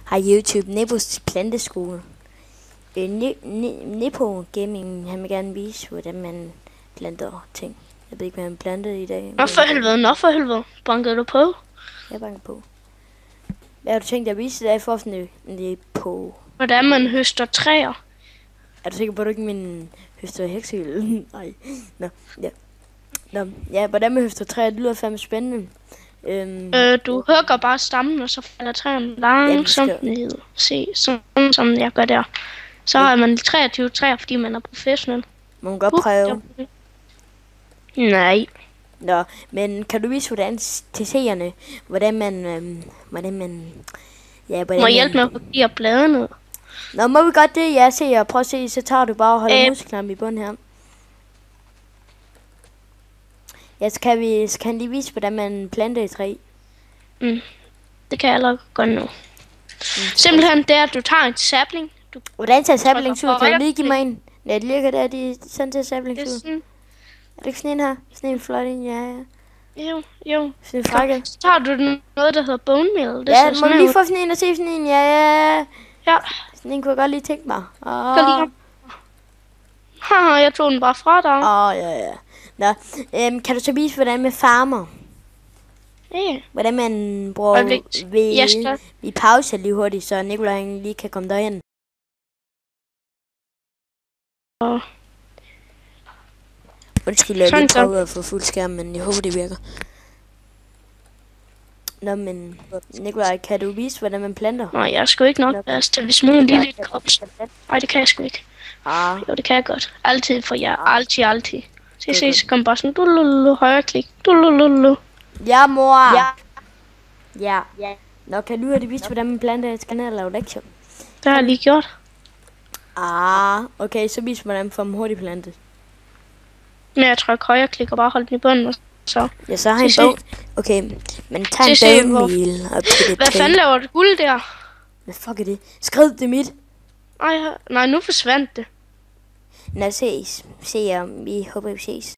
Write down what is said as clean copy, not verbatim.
har YouTube Nebos planteskole. Nepo Gaming, han vil gerne vise, hvordan man planter ting. Jeg ved ikke, hvad han plantede i dag. Nå for helvede. Bankede du på? Jeg banker på. Hvad har du tænkt dig at vise i dag for sådan på? Hvordan man høster træer. Er du sikker på, at du ikke min høster heksehyld? Nej. Ja, hvordan man høster træer, det lyder fandme spændende. Du hugger bare stammen, og så falder træerne langsomt ned. Se, sådan som jeg gør der. Så har man 23 træer, fordi man er professionel. Man kan godt prøve. Nej. Nå, men kan du vise, hvordan til seerne, hvordan man må hjælpe med at papir bladene ned. Nå, må vi godt det? Ja, se, og prøv at se, så tager du bare og holder muskler i bunden her. Ja, så kan de vise, hvordan man planter et træ. Det kan jeg allerede godt nu. Simpelthen det, at du tager en sapling. Hvordan tager saplings ud? Kan du lige give mig en? Ja, det ligger der, de sådan til saplings ud. Er det ikke sådan en her? Sådan en flot en, ja. Jo. Sådan en frakke. Så tager du noget, der hedder bone meal. Ja, må vi lige få sådan en og se sådan en, ja. Ja. Sådan en kunne jeg godt lige tænke mig. Jeg tog den bare fra dig. Ja. Nå, kan du så vise, hvordan man farmer? Ja. Hvordan man bruger vi pauser lige hurtigt, så Nikolaj lige kan komme derhen. Undskyld, jeg lige prøver at få fuld skærm, men jeg håber, det virker. Nå, men Nikolaj, kan du vise, hvordan man planter? Nej, jeg er sgu ikke nok plads til, hvis man lige lidt kops. Nej, det kan jeg sgu ikke. Jo, det kan jeg godt. Altid for jer. Altid. Se, så kom bare sådan, højre klik. Ja, mor. Ja. Nå, kan du have det vist, hvordan man planter et skanal og lave lektier? Det har jeg lige gjort. Okay, så vis hvordan man får dem hurtigt plantet. Men jeg trykker højre klik og bare holde den i bunden, og så... Ja, så har jeg en bog. Okay, men tag en bogmil og PDP. Hvad fanden laver du guld der? Hvad fuck er det? Skriv det mit. Nej, nu forsvandt det. Nå, ses. Vi håber, vi ses.